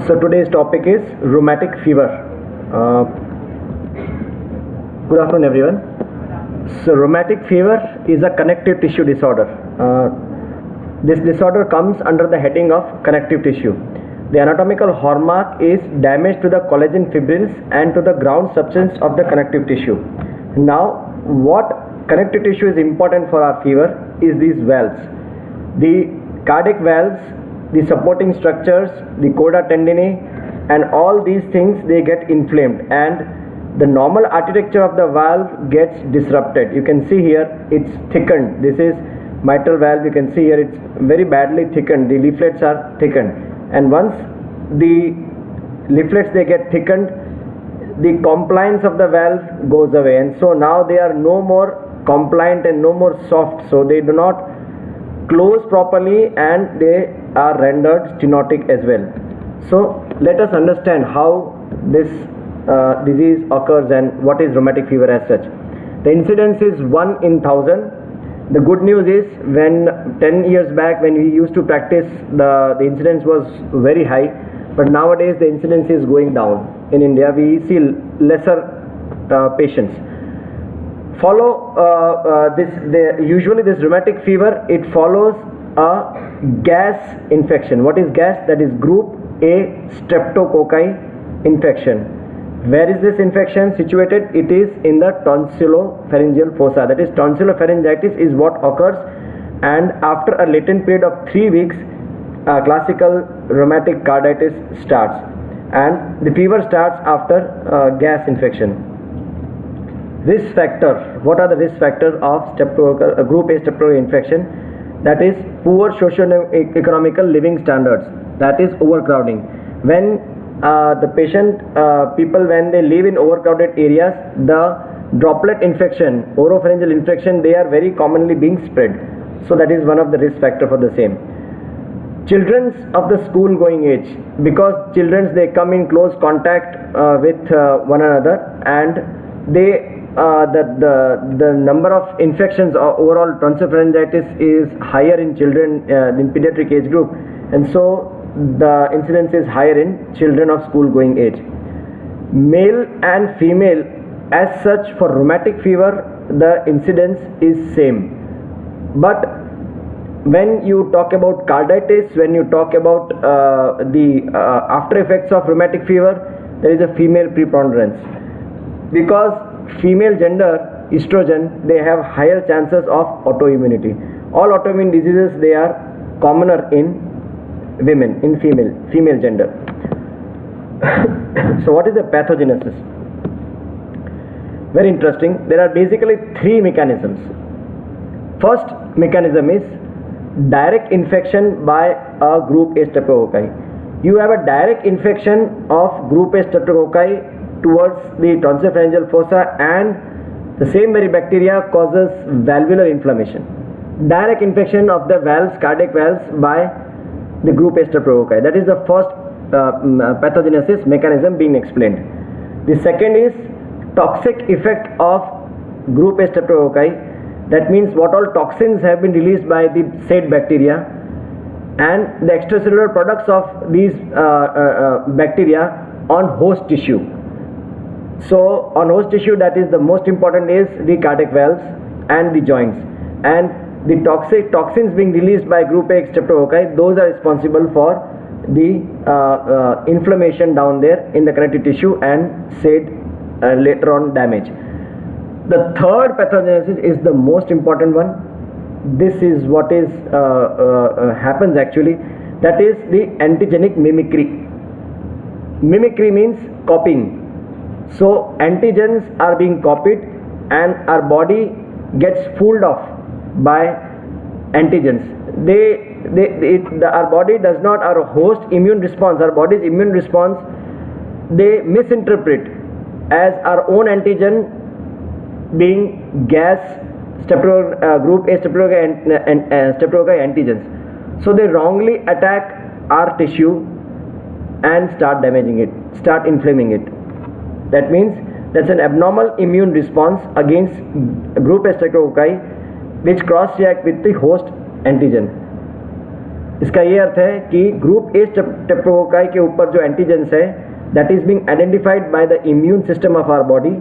So today's topic is rheumatic fever. Good afternoon, everyone. So rheumatic fever is a connective tissue disorder. This disorder comes under the heading of connective tissue. The anatomical hallmark is damage to the collagen fibrils and to the ground substance of the connective tissue. Now, what connective tissue is important for our fever is these valves. The cardiac valves, the supporting structures, the coda tendineae, and all these things, they get inflamed, and the normal architecture of the valve gets disrupted. You can see here it's thickened. This is mitral valve. You can see here it's very badly thickened. The leaflets are thickened, and once the leaflets they get thickened, the compliance of the valve goes away, and so now they are no more compliant and no more soft, so they do not close properly and they are rendered stenotic as well. So let us understand how this disease occurs and what is rheumatic fever as such. The incidence is 1 in 1,000. The good news is, when 10 years back when we used to practice, the incidence was very high, but nowadays the incidence is going down. In India we see lesser patients. Usually this rheumatic fever, it follows a gas infection. What is gas? That is group A streptococci infection. Where is this infection situated? It is in the tonsillopharyngeal fossa. That is, tonsillopharyngitis is what occurs, and after a latent period of 3 weeks, classical rheumatic carditis starts, and the fever starts after gas infection. Risk factor. What are the risk factors of group A streptococcal infection? That is poor socio-economical living standards. That is overcrowding. When the people when they live in overcrowded areas, the droplet infection, oropharyngeal infection, they are very commonly being spread. So that is one of the risk factor for the same. Children of the school going age, because children they come in close contact with one another, and they the number of infections or overall tonsillopharyngitis is higher in children in pediatric age group, and so the incidence is higher in children of school going age. Male and female as such for rheumatic fever, the incidence is same, but when you talk about carditis, when you talk about the after effects of rheumatic fever, there is a female preponderance, because female gender, estrogen, they have higher chances of autoimmunity. All autoimmune diseases, they are commoner in women, in female gender. So what is the pathogenesis? Very interesting. There are basically 3 mechanisms. First mechanism is direct infection by a group A streptococci. You have a direct infection of group A streptococci towards the tonsillopharyngeal fossa, and the same very bacteria causes valvular inflammation. Direct infection of the valves, cardiac valves, by the group A streptococci. That is the first pathogenesis mechanism being explained. The second is toxic effect of group A streptococci. That means what all toxins have been released by the said bacteria, and the extracellular products of these bacteria on host tissue. So on host tissue, that is the most important is the cardiac valves and the joints, and the toxins being released by group A streptococci, those are responsible for the inflammation down there in the connective tissue and said later on damage. The third pathogenesis is the most important one. This is what is happens actually. That is the antigenic mimicry. Mimicry means copying. So antigens are being copied, and our body gets fooled off by antigens. Our body does not, our host immune response, our body's immune response, they misinterpret as our own antigen being gas group A streptococci antigens. So they wrongly attack our tissue and start damaging it, start inflaming it. That means that's an abnormal immune response against group A streptococci which cross react with the host antigen. इसका ये अर्थ है कि group A streptococci के ऊपर जो antigens है that is being identified by the immune system of our body.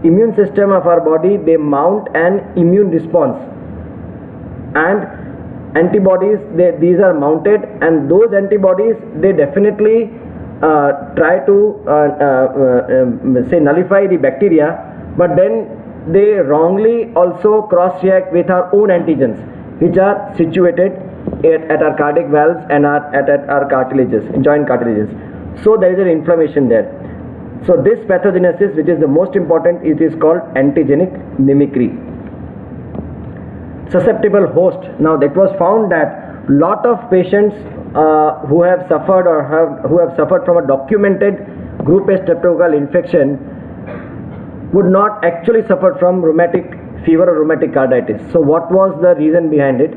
Immune system of our body, they mount an immune response, and antibodies, these are mounted, and those antibodies they definitely try to say nullify the bacteria, but then they wrongly also cross react with our own antigens which are situated at our cardiac valves and at our cartilages, joint cartilages. So there is an inflammation there. So this pathogenesis, which is the most important, it is called antigenic mimicry. Susceptible host. Now it was found that lot of patients who have suffered or who have suffered from a documented group A streptococcal infection would not actually suffer from rheumatic fever or rheumatic carditis. So what was the reason behind it?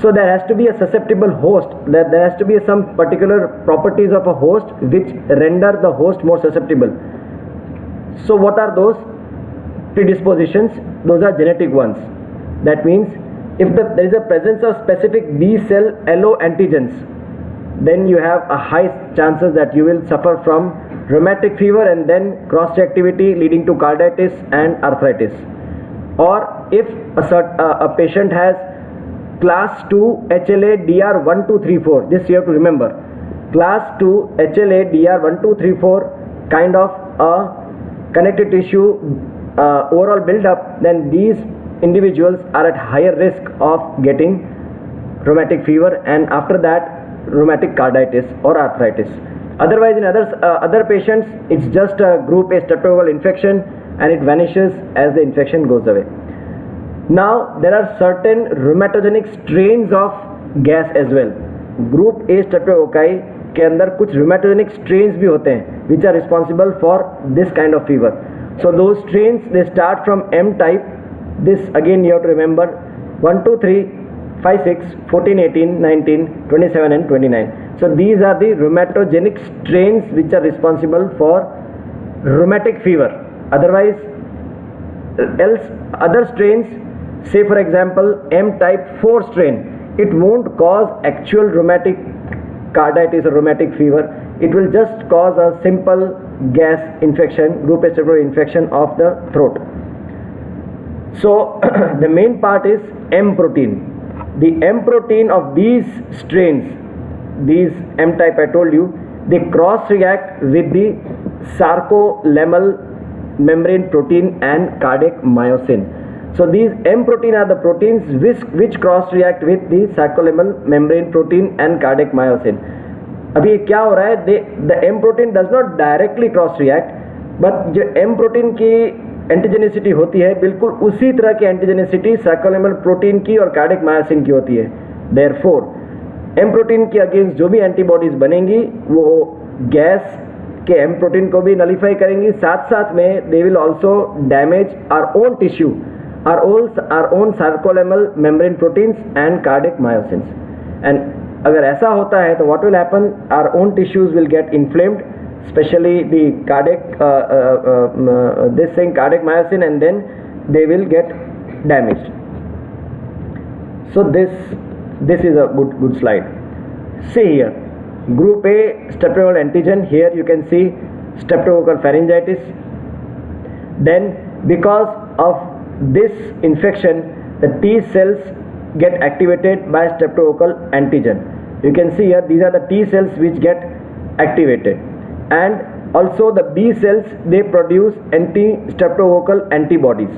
So there has to be a susceptible host, that there has to be some particular properties of a host which render the host more susceptible. So what are those predispositions? Those are genetic ones. That means if there is a presence of specific B cell allo antigens, then you have a high chances that you will suffer from rheumatic fever and then cross reactivity leading to carditis and arthritis. Or if a patient has class 2 HLA DR1234, this you have to remember, class 2 HLA DR1234 kind of a connective tissue overall build up, then these individuals are at higher risk of getting rheumatic fever and after that rheumatic carditis or arthritis. Otherwise in other patients it's just a group A streptococcal infection and it vanishes as the infection goes away. Now there are certain rheumatogenic strains of gas as well. Group A streptococci के अंदर कुछ rheumatogenic strains भी होते हैं which are responsible for this kind of fever. So those strains they start from M type. This again you have to remember 1, 2, 3, 5, 6, 14, 18, 19, 27 and 29. So these are the rheumatogenic strains which are responsible for rheumatic fever. Otherwise else other strains, say for example M type 4 strain, it won't cause actual rheumatic carditis or rheumatic fever. It will just cause a simple gas infection, group A streptococcal infection of the throat. So the main part is M protein. The M protein of these strains, these M type I told you, they cross react with the sarcolemmal membrane protein and cardiac myosin. So these M protein are the proteins which cross react with the sarcolemmal membrane protein and cardiac myosin. अभी क्या हो रहा है? The M protein does not directly cross react, but जो M protein की antigenicity होती है बिल्कुल उसी तरह की एंटीजेनिसिटी sarcolemmal प्रोटीन की और cardiac myosin की होती है. Therefore M protein के अगेंस्ट जो भी एंटीबॉडीज बनेंगी वो गैस के M protein को भी नलीफाई करेंगी, साथ साथ में they will also damage our own tissue, our own sarcolemmal membrane proteins and cardiac myosins. And अगर ऐसा होता है तो what will happen? Our own tissues will get inflamed, especially the cardiac cardiac myosin, and then they will get damaged. So this is a good slide. See here, group A streptococcal antigen. Here you can see streptococcal pharyngitis. Then because of this infection, the T cells get activated by streptococcal antigen. You can see here these are the T cells which get activated, and also the B cells, they produce anti-streptococcal antibodies.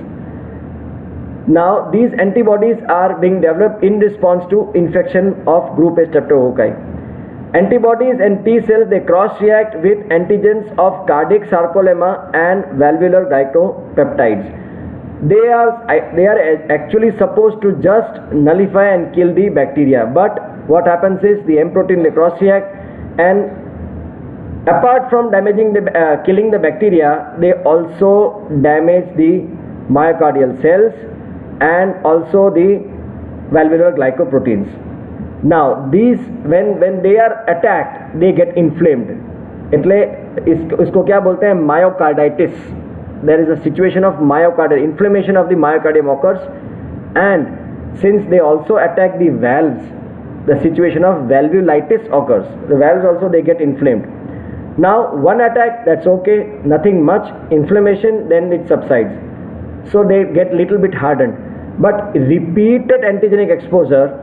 Now these antibodies are being developed in response to infection of group A streptococci. Antibodies and T cells, they cross react with antigens of cardiac sarcolemma and valvular glycopeptides. They are actually supposed to just nullify and kill the bacteria, but what happens is the M protein, they cross react, and apart from damaging killing the bacteria, they also damage the myocardial cells and also the valvular glycoproteins. Now these when they are attacked, they get inflamed. એટલે इसको क्या बोलते हैं? Myocarditis. There is a situation of myocardial inflammation of the myocardium occurs, and since they also attack the valves, the situation of valvulitis occurs. The valves also, they get inflamed. Now one attack, that's okay, nothing much, inflammation, then it subsides. So they get little bit hardened. But repeated antigenic exposure,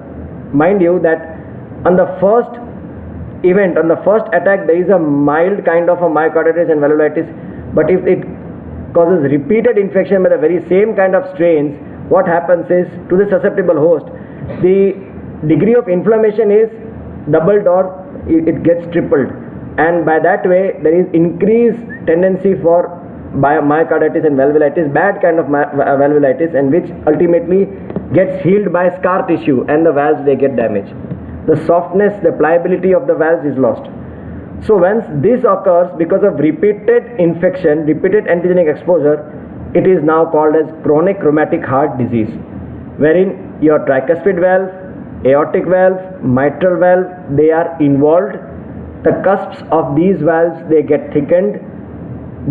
mind you that on the first event, on the first attack, there is a mild kind of a myocarditis and valvulitis, but if it causes repeated infection by the very same kind of strains, what happens is, to the susceptible host, the degree of inflammation is doubled or it gets tripled, and by that way there is increased tendency for myocarditis and valvulitis, bad kind of valvulitis, and which ultimately gets healed by scar tissue, and the valves, they get damaged. The softness, the pliability of the valves is lost. So once this occurs because of repeated infection, repeated antigenic exposure, it is now called as chronic rheumatic heart disease, wherein your tricuspid valve, aortic valve, mitral valve, they are involved. The cusps of these valves, they get thickened,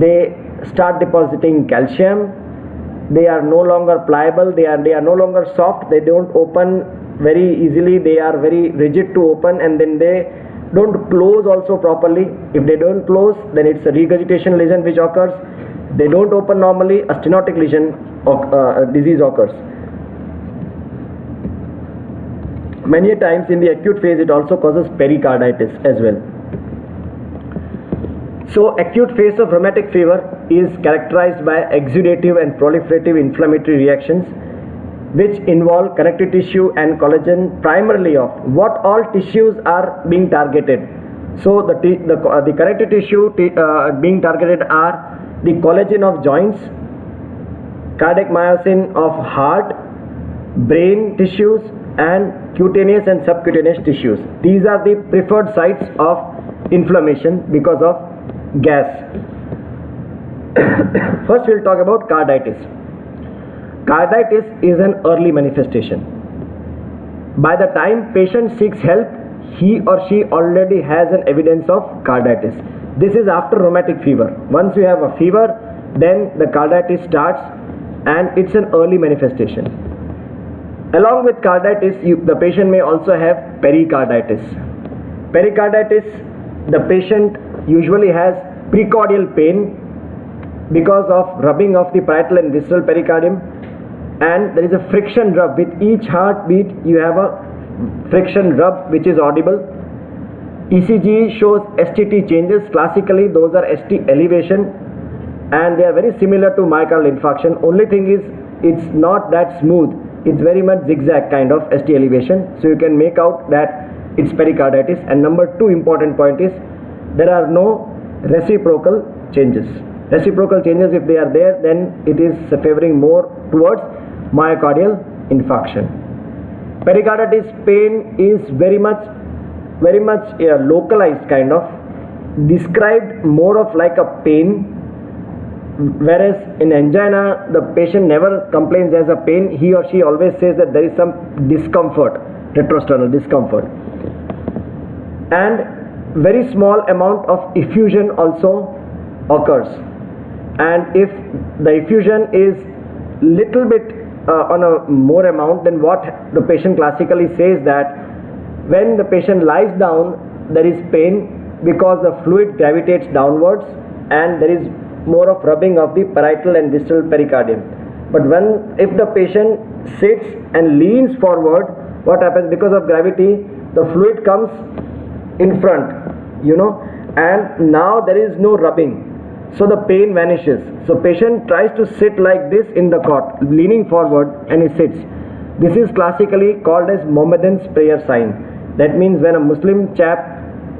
they start depositing calcium, they are no longer pliable, they are no longer soft, they don't open very easily, they are very rigid to open, and then they don't close also properly. If they don't close, then it's a regurgitation lesion which occurs. They don't open normally, a stenotic lesion disease occurs. Many times in the acute phase it also causes pericarditis as well. So acute phase of rheumatic fever is characterized by exudative and proliferative inflammatory reactions which involve connective tissue and collagen, primarily of what all tissues are being targeted. So the connective tissue being targeted are the collagen of joints, cardiac myosin of heart, brain tissues, and cutaneous and subcutaneous tissues. These are the preferred sites of inflammation because of gas. First we'll talk about carditis. Carditis is an early manifestation. By the time patient seeks help, he or she already has an evidence of carditis. This is after rheumatic fever. Once you have a fever, then the carditis starts, and it's an early manifestation. Along with carditis, the patient may also have pericarditis. Pericarditis, the patient usually has precordial pain because of rubbing of the parietal and visceral pericardium, and there is a friction rub. With each heartbeat you have a friction rub which is audible. ECG shows STT changes. Classically those are ST elevation, and they are very similar to myocardial infarction. Only thing is it's not that smooth, it's very much zigzag kind of ST elevation, so you can make out that it's pericarditis. And number two important point is there are no reciprocal changes. Reciprocal changes, if they are there, then it is favoring more towards myocardial infarction. Pericarditis pain is very much a localized kind of, described more of like a pain, whereas in angina the patient never complains as a pain. He or she always says that there is some discomfort, retrosternal discomfort, and very small amount of effusion also occurs. And if the effusion is little bit on a more amount, then what the patient classically says that when the patient lies down, there is pain because the fluid gravitates downwards, and there is more of rubbing of the parietal and visceral pericardium. But if the patient sits and leans forward, what happens? Because of gravity, the fluid comes in front, and now there is no rubbing, so the pain vanishes. So patient tries to sit like this in the cot, leaning forward, and he sits. This is classically called as Mohammedans prayer sign. That means when a Muslim chap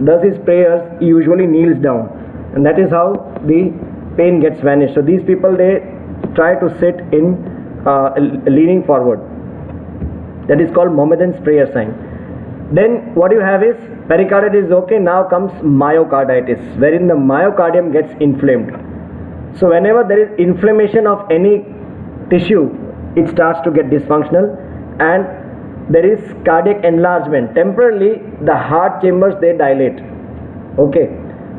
does his prayers, he usually kneels down, and that is how the pain gets vanished. So these people, they try to sit in leaning forward. That is called Mohammedans prayer sign. Then what you have is pericarditis is okay. Now comes myocarditis, wherein the myocardium gets inflamed. So whenever there is inflammation of any tissue, it starts to get dysfunctional, and there is cardiac enlargement. Temporarily the heart chambers, they dilate, okay,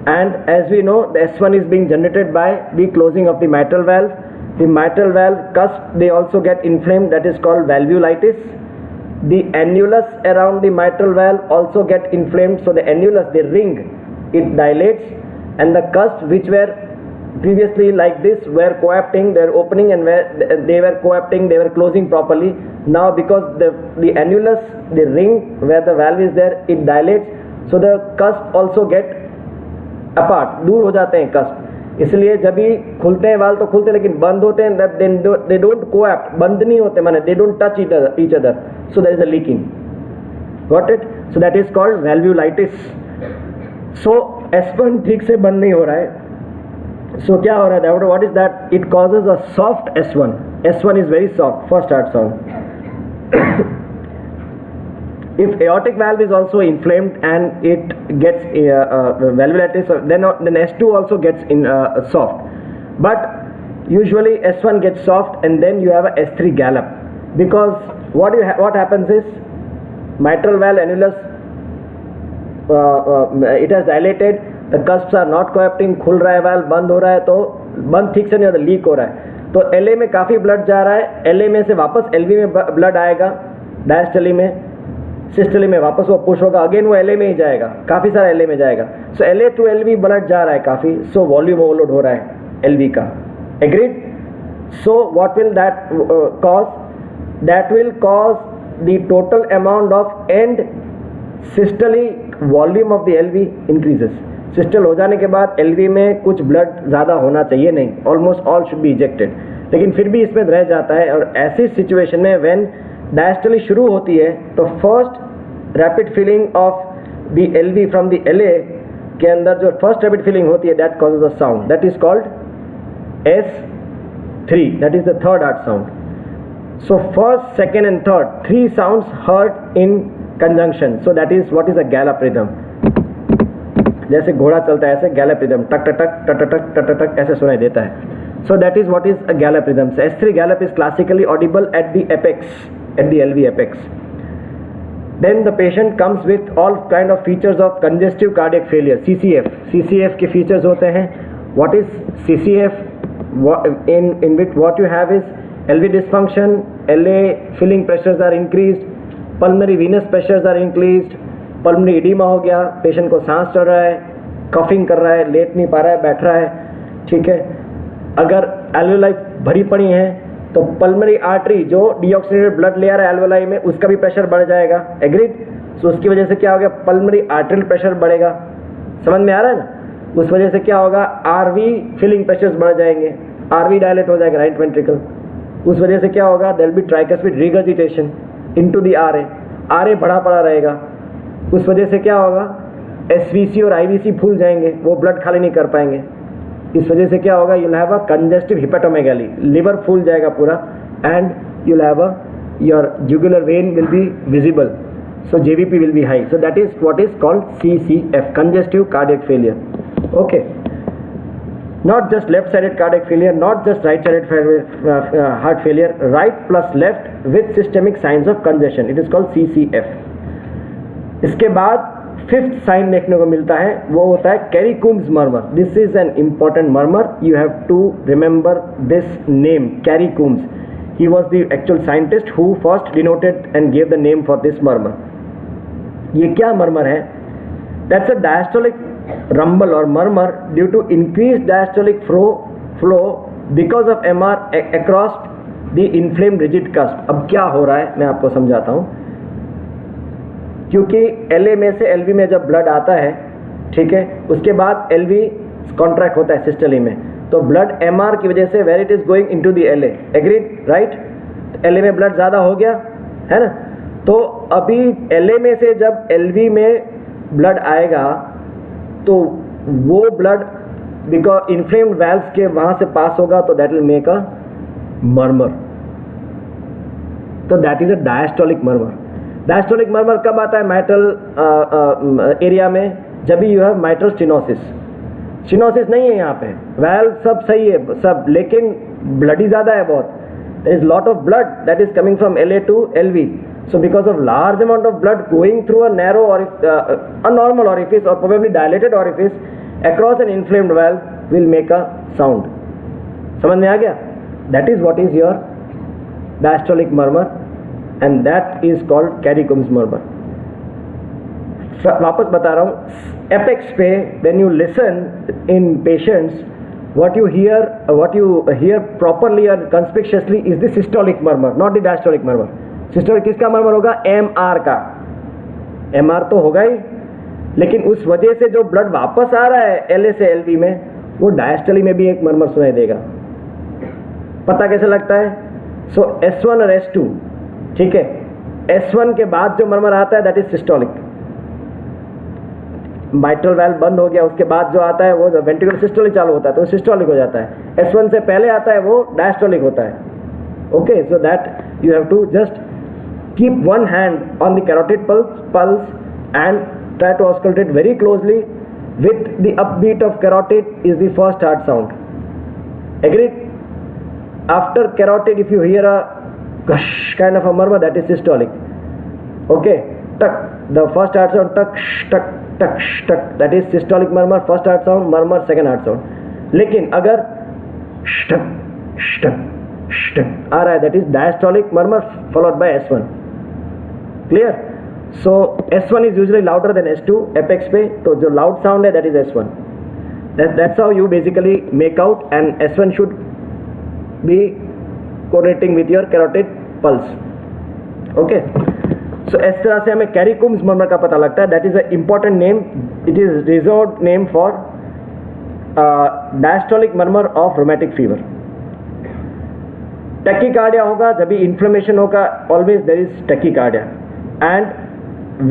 and as we know, the S1 is being generated by the closing of the mitral valve. The mitral valve cusp, they also get inflamed. That is called valvulitis. the annulus around the mitral valve also get inflamed. So the annulus, the ring, it dilates, and the cusp which were previously like this were coapting, they were opening, and where they were coapting, they were closing properly. Now because the annulus, the ring where the valve is there, it dilates, so the cusp also get apart, दूर हो जाते हैं cusp. इसलिए जब भी खुलते हैं वाल तो खुलते हैं, लेकिन बंद होते हैं, they don't coapt, बंद नहीं होते, माने they don't touch each other, so there is a leaking. Got it? So that is called valvulitis. So S1 ठीक से बंद नहीं हो रहा है. So क्या हो रहा है? What is that? It causes a soft S1. S1 is very soft, first heart sound. If aortic valve is also inflamed and it gets valvulitis, then S2 also gets soft. But usually S1 gets soft, and then you have a S3 gallop, because what happens is mitral valve annulus, it has dilated, the cusps are not coapting, खुल रहा है valve, बंद हो रहा है, तो बंद ठीक से नहीं होता, लीक हो रहा है, तो LA में काफ़ी ब्लड जा रहा है, LA में से वापस LV में ब्लड आएगा, डायस्टली में, सिस्टली में वापस वो पुश होगा, अगेन वो LA में ही जाएगा, काफ़ी सारा LA में जाएगा. सो LA टू LV ब्लड जा रहा है काफ़ी, सो वॉल्यूम ओवरलोड हो रहा है LV का. Agreed? So what will that cause? That will cause the total amount of end systolic volume of the LV increases. Systole हो जाने के बाद LV में कुछ ब्लड ज़्यादा होना चाहिए नहीं, almost all should be ejected, लेकिन फिर भी इसमें रह जाता है. और ऐसी सिचुएशन में व्हेन डायस्टली शुरू होती है, तो first rapid filling of the LV from the LA के अंदर जो फर्स्ट रैपिड फिलिंग होती है, that causes a sound, that is called S3, that is the third heart sound. So first, second and third, 3 sounds heard in conjunction, so that is what is a gallop rhythm. जैसे घोड़ा चलता है ऐसे Gallup rhythm, टक टक टक टक टक टक टक ऐसे सुनाई देता है. सो that is what is a gallop rhythm. S3 gallop is classically audible at the apex, at the LV apex. Then the patient comes with all kind of features of congestive cardiac failure, CCF. CCF के features होते हैं. What is CCF? In which what you have is LV dysfunction, LA filling pressures are increased, pulmonary venous pressures are increased, pulmonary edema हो गया, patient को सांस चढ़ रहा है, coughing कर रहा है, लेट नहीं पा रहा है, बैठ रहा है, ठीक है. अगर alveoli भरी पड़ी हैं तो पल्मरी आर्टरी जो डीऑक्सीनेटेड ब्लड ले आ रहा है एल्वेलाई में, उसका भी प्रेशर बढ़ जाएगा. एग्रीड? सो उसकी वजह से क्या हो गया? पल्मरी आर्टरियल प्रेशर बढ़ेगा. समझ में आ रहा है ना? उस वजह से क्या होगा? आरवी फिलिंग प्रेशर्स बढ़ जाएंगे, आरवी डायलेट हो जाएगा, राइट वेंट्रिकल. उस वजह से क्या होगा? There will be tricuspid regurgitation into the RA, RA बढ़ा पड़ा रहेगा. उस वजह से क्या होगा? एसवीसी और आईवीसी फूल जाएंगे, वो ब्लड खाली नहीं कर पाएंगे. इस वजह से क्या होगा? You'll have a congestive hepatomegaly, liver फूल जाएगा पूरा, and you'll have a your jugular vein will be visible, so JVP will be high. So that is what is called CCF, congestive cardiac failure. Okay, not just left sided cardiac failure, not just right sided heart failure, right plus left with systemic signs of congestion, it is called CCF. इसके बाद fifth sign देखने को मिलता है, वो होता है Carey Coombs murmur. This is an important murmur, you have to remember this name, Carey Coombs. He was the actual scientist who first denoted and gave the name for this murmur. ये क्या murmur है? दैट्स अ डायस्टोलिक रंबल और murmur due to increase diastolic flow because of MR across the inflamed rigid cusp. अब क्या हो रहा है मैं आपको समझाता हूँ. क्योंकि LA में से LV में जब ब्लड आता है, ठीक है, उसके बाद LV कॉन्ट्रैक्ट होता है सिस्टली में, तो ब्लड MR की वजह से where it is going into the LA. Agreed? Right? LA में ब्लड ज़्यादा हो गया है ना, तो अभी LA में से जब LV में ब्लड आएगा तो वो ब्लड बिकॉज इन्फ्लेम्ड वैल्व्स के वहाँ से पास होगा, तो that will make a murmur. तो that is a diastolic murmur. Diastolic murmur कब आता है? माइट्रल एरिया में, जब भी you have mitral stenosis. Stenosis नहीं है यहाँ पे, वैल्व सब सही है सब, लेकिन ब्लड ही ज़्यादा है बहुत. There is lot of blood that is coming from LA to LV. So because of large amount of blood going through a narrow or a normal orifice or probably dilated orifice across an inflamed valve will make a sound. समझ में आ गया? That is what is your diastolic murmur. and that is called Caricombs murmur. वापस बता रहा हूँ, apex पे when you listen in patients, what you hear properly or conspicuously is the systolic murmur, not the diastolic murmur. Systolic किसका murmur होगा? MR का. MR तो होगा ही, लेकिन उस वजह से जो ब्लड वापस आ रहा है LA से LV में, वो डायस्टली में भी एक मर्मर सुनाई देगा. पता कैसे लगता है? सो S1 और S2, ठीक है, S1 के बाद जो मर्मर आता है that is systolic. Mitral valve बंद हो गया, उसके बाद जो आता है वो वेंट्रिकुलर सिस्टोलिक चालू होता है तो सिस्टोलिक हो जाता है. S1 से पहले आता है वो डायस्टोलिक होता है. Okay, so that you have to just keep one hand on the carotid pulse and try to auscultate very closely with the upbeat of carotid is the first heart sound. Agreed? After carotid, if you hear a gush kind of a murmur, that is systolic. Okay, tuck, the first heart sound, tuck, tuck, tuck, tuck, that is systolic murmur, first heart sound, murmur, second heart sound. लेकिन अगर tuck, tuck, tuck आ रहा है, that is diastolic murmur followed by S1. Clear? So S1 is usually louder than S2 apex पे, तो जो loud sound है that is S1. That's how you basically make out, and S1 should be correlating with your carotid pulse. Okay, so इस तरह से हमें Caricombs murmur का पता लगता है. That is an important name. It is reserved name for diastolic murmur of rheumatic fever. Tachycardia होगा जब भी inflammation होगा, always there is tachycardia, and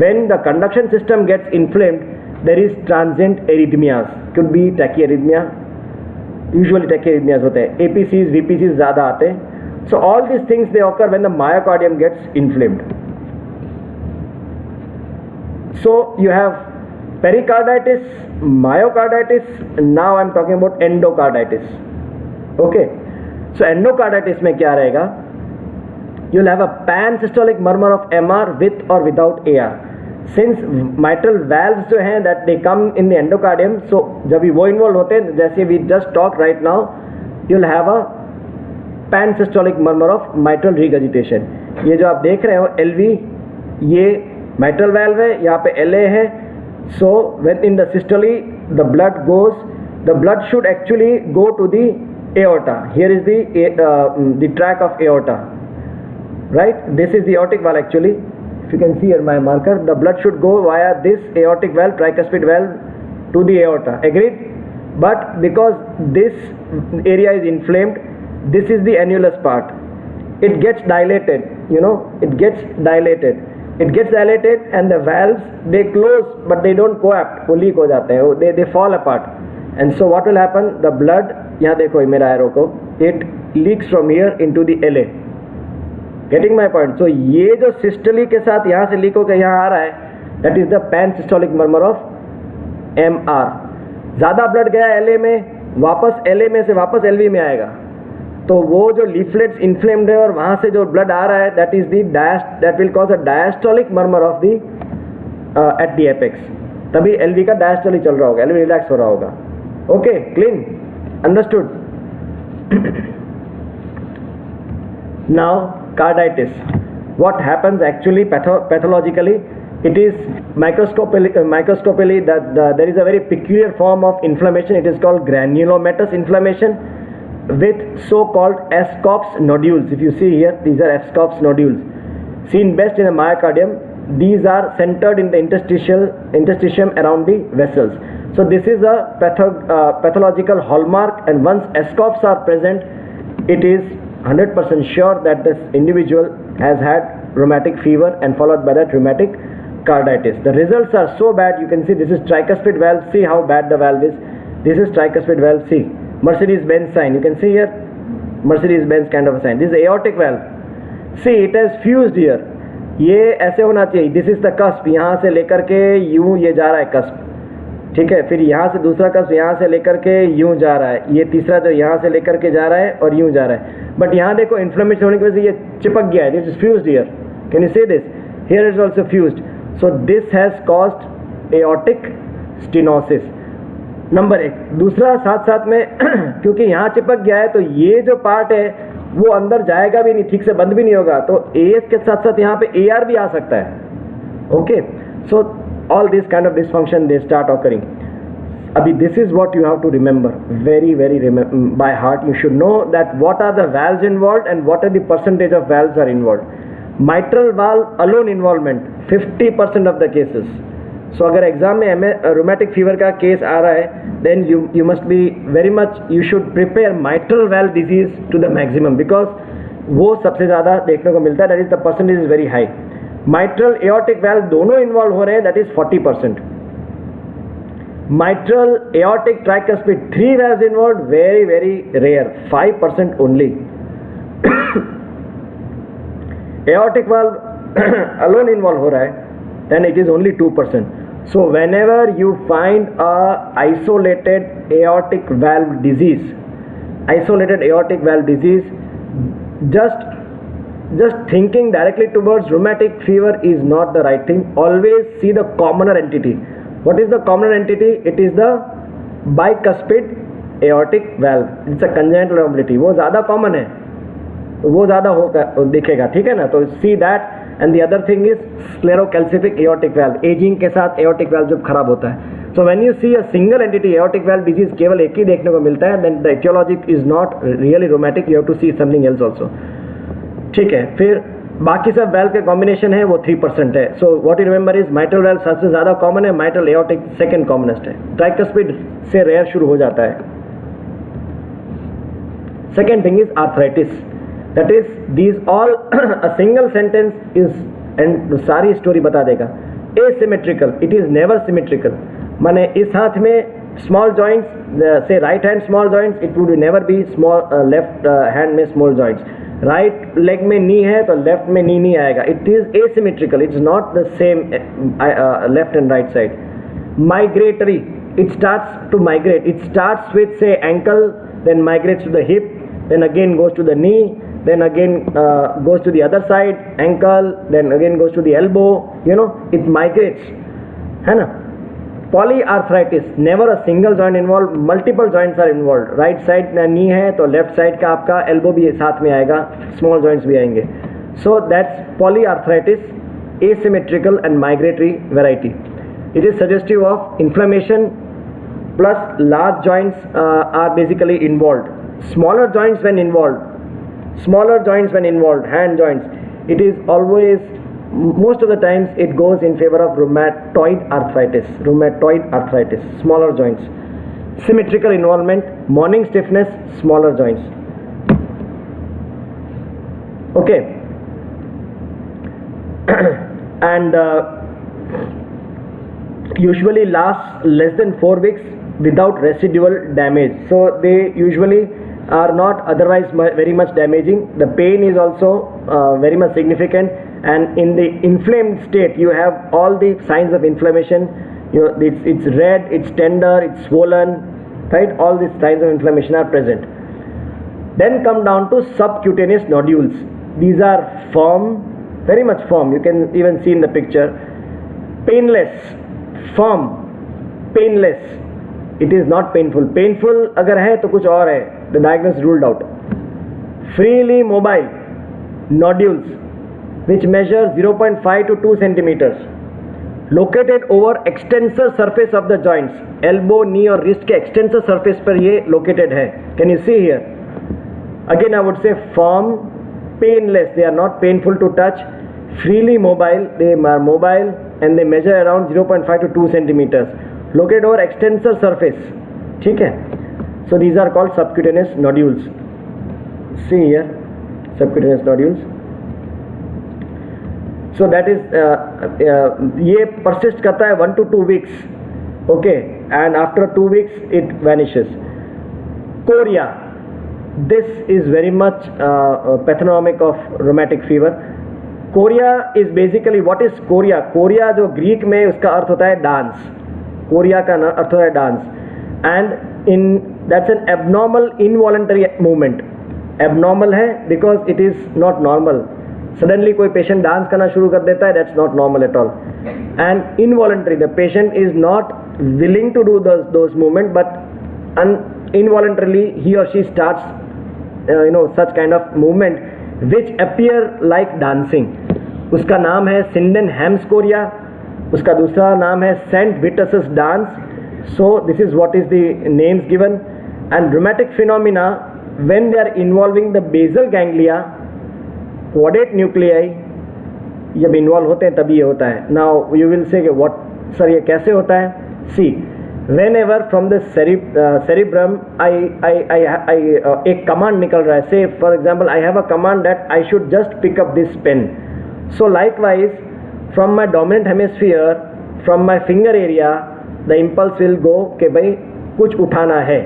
when the conduction system gets inflamed, there is transient arrhythmias. Could be tachyarrhythmia. Usually tachyarrhythmias होते हैं. APCs, VPCs ज़्यादा आते हैं. So all these things they occur when the myocardium gets inflamed. So you have pericarditis, myocarditis. Now I'm talking about endocarditis. Okay. So endocarditis में क्या रहेगा? You'll have a pan-systolic murmur of MR with or without AR. Since mitral valves जो हैं that they come in the endocardium, so जब भी वो involved होते हैं, जैसे we just talked right now, you'll have a pan-systolic murmur of mitral regurgitation. ये जो आप देख रहे हो LV, ये mitral valve है, यहाँ पे LA है. So when in the systole the blood should actually go to the aorta. Here is the track of aorta. Right, this is the aortic valve actually. If you can see here my marker, the blood should go via this aortic valve, tricuspid valve, to the aorta. Agreed? But because this area is inflamed, this is the annulus part. It gets dilated, it gets dilated. It gets dilated and the valves, they close but they don't coapt, वो leak हो जाते हैं, they fall apart. And so what will happen? The blood, यहाँ देखो मेरा arrow को, it leaks from here into the LA. Getting my point? So ये जो सिस्टोली के साथ यहाँ से लीक होकर यहाँ आ रहा है, that is the pan-systolic murmur of MR. ज़्यादा ब्लड गया LA में, वापस LA में से वापस LV में आएगा, तो वो जो लीफलेट्स इन्फ्लेम्ड है और वहाँ से जो ब्लड आ रहा है, that is the that will cause a diastolic murmur of the at the apex. तभी LV का diastole चल रहा होगा, LV रिलैक्स हो रहा होगा. Okay, clean, understood? Now carditis. What happens actually pathologically? It is microscopically that there is a very peculiar form of inflammation. It is called granulomatous inflammation with so-called Escopes nodules. If you see here, these are Escopes nodules. Seen best in the myocardium. These are centered in the interstitium around the vessels. So this is a pathological hallmark, and once Escopes are present, it is 100% sure that this individual has had rheumatic fever and followed by that rheumatic carditis. The results are so bad. You can see this is tricuspid valve. See how bad the valve is. This is tricuspid valve. See, Mercedes-Benz sign. You can see here, Mercedes-Benz kind of a sign. This is aortic valve. See, it has fused here. ये ऐसे होना चाहिए. This is the cusp. यहाँ से लेकर के यूं ये जा रहा है cusp. ठीक है, फिर यहाँ से दूसरा कस्प यहाँ से लेकर के यूं जा रहा है, ये तीसरा जो यहाँ से लेकर के जा रहा है और यूं जा रहा है. बट यहाँ देखो इन्फ्लेमेशन होने की वजह से ये चिपक गया है. This is fused here. Can you see this? Here is also fused. So this has caused aortic stenosis. Number 1. दूसरा साथ साथ में क्योंकि यहाँ चिपक गया है तो ये जो पार्ट है वो अंदर जाएगा भी नहीं, ठीक से बंद भी नहीं होगा, तो AS के साथ साथ यहाँ पे AR भी आ सकता है. Okay, so all this kind of dysfunction they start occurring. अभी this is what you have to remember very very by heart. You should know that what are the valves involved and what are the percentage of valves are involved. Mitral valve alone involvement 50% of the cases. So अगर exam में rheumatic fever का case आ रहा है, then you must be very much, you should prepare mitral valve disease to the maximum, because वो सबसे ज़्यादा देखने को मिलता है, that is the percentage is very high. Mitral aortic valve दोनों इन्वॉल्व हो रहे हैं, that is 40%. Mitral aortic tricuspid 3 valves involved, very very rare, 5% only. Aortic valve alone involved हो रहा है, then it is only 2%. So whenever you find a isolated aortic valve disease, just thinking directly towards rheumatic fever is not the right thing. Always see the commoner entity. What is the commoner entity? It is the bicuspid aortic valve. It's a congenital abnormality. वो ज़्यादा common है, वो ज़्यादा होगा दिखेगा, ठीक है ना. तो see that. And the other thing is sclerocalcific aortic valve. Ageing के साथ एओर्टिक वाल्व जब खराब होता है, so when you see a single entity aortic valve disease केवल एक ही देखने को मिलता है, then the aetiology is not really rheumatic, you have to see something else also. ठीक है, फिर बाकी सब वाल्व के कॉम्बिनेशन है वो 3% है. So what you remember is mitral valve सबसे ज़्यादा कॉमन है, माइट्रल एओर्टिक सेकेंड कॉमनेस्ट है, ट्राइकस्पिड से रेयर शुरू हो जाता है. Second thing is arthritis. That is, these all a single sentence is and सारी स्टोरी बता देगा. Asymmetrical, it is never symmetrical. माने इस हाथ में small joints, say right hand small joints, it would never be small left hand में small joints. Right leg में knee है तो left में knee नहीं आएगा. It is asymmetrical. It's not the same left and right side. Migratory, it starts to migrate. It starts with say ankle, then migrates to the hip, then again goes to the knee, then again goes to the other side, ankle, then again goes to the elbow, you know, it migrates, है ना. Polyarthritis, never a single joint involved, multiple joints are involved. Right side knee है तो left side का आपका elbow भी साथ में आएगा, small joints भी आएंगे. So that's polyarthritis, asymmetrical and migratory variety. It is suggestive of inflammation plus large joints are basically involved. Smaller joints when involved, hand joints, it is always, most of the times it goes in favor of rheumatoid arthritis, smaller joints. Symmetrical involvement, morning stiffness, smaller joints. Okay. And usually lasts less than 4 weeks without residual damage. So they usually are not otherwise very much damaging. The pain is also very much significant, and in the inflamed state you have all the signs of inflammation. It's red, it's tender, it's swollen, right? All these signs of inflammation are present. Then come down to subcutaneous nodules. These are firm, very much firm. You can even see in the picture. Painless, firm, painless. It is not painful. Painful अगर है तो कुछ और है. The diagnosis ruled out. Freely mobile nodules which measure 0.5 to 2 centimeters, located over extensor surface of the joints. Elbow, knee और wrist के extensor surface पर ये located है. Can you see here? Again I would say firm, painless. They are not painful to touch. Freely mobile. They are mobile and they measure around 0.5 to 2 centimeters. Located over extensor surface. ठीक है. So these are called subcutaneous nodules. See here, subcutaneous nodules. So that is ये persist करता है 1 to 2 weeks. Okay, and after 2 weeks it vanishes. Chorea. This is very much pathognomic of rheumatic fever. Chorea is basically, what is chorea? Chorea जो Greek में उसका अर्थ होता है dance. Korea का अर्थ होता है dance. And in that's an abnormal involuntary movement. Abnormal है because it is not normal. Suddenly कोई patient डांस करना शुरू कर देता है, that's not normal at all. And involuntary, the patient is not willing to do those movements, but involuntarily he or she starts such kind of movement which appear like dancing. उसका नाम है Sydenham's chorea, उसका दूसरा नाम है St. Vitus's dance. So this is what is the names given. And dramatic phenomena when they are involving the basal ganglia, caudate nuclei, जब involve होते हैं तभी ये होता है. Now you will say what sir ये कैसे होता है. See whenever from the cerebrum एक कमांड निकल रहा है. Say for example I have a command that I should just pick up this pen. So likewise from my dominant hemisphere, from my finger area, the impulse will go कि भाई कुछ उठाना है,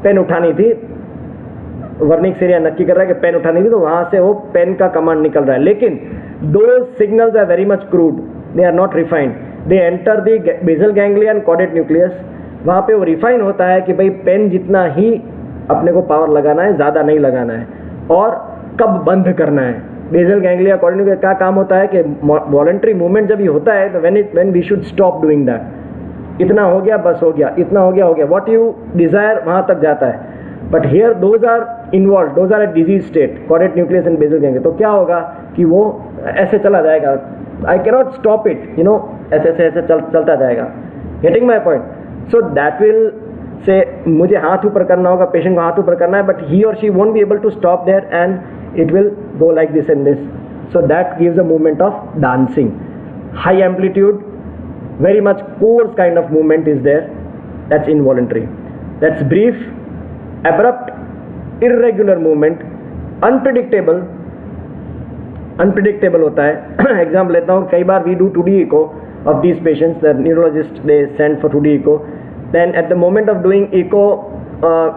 pen उठानी थी. वर्निक्स एरिया नक्की कर रहा है कि पेन उठानी थी, तो वहाँ से वो पेन का कमांड निकल रहा है. लेकिन those signals are very much crude, they are not refined. They enter the basal ganglia and caudate nucleus. वहाँ पे वो रिफाइन होता है कि भाई पेन जितना ही अपने को पावर लगाना है, ज़्यादा नहीं लगाना है, और कब बंद करना है. बेसल गैंग्लिया caudate nucleus का काम होता है कि वॉलंटरी मूवमेंट जब ये होता है तो when we should stop doing that. इतना हो गया बस हो गया, इतना हो गया हो गया, what you desire वहाँ तक जाता है. But here those are involve, those are a disease state, caudate nucleus and basal ganglia. तो क्या होगा कि वो ऐसे चला जाएगा. आई कैनॉट स्टॉप इट, ऐसे ऐसे ऐसे चलता जाएगा. Getting my point. So that will say मुझे हाथ ऊपर करना होगा, पेशेंट को हाथ ऊपर करना है, बट ही और she won't be able to stop there and it will go like this and this. So that gives a movement of dancing. High amplitude, very much coarse kind of movement is there, that's involuntary. That's brief, abrupt, irregular movement, unpredictable होता है. Example लेता हूँ, कई बार we do 2D echo of these patients, the neurologist they send for 2D echo, then at the moment of doing echo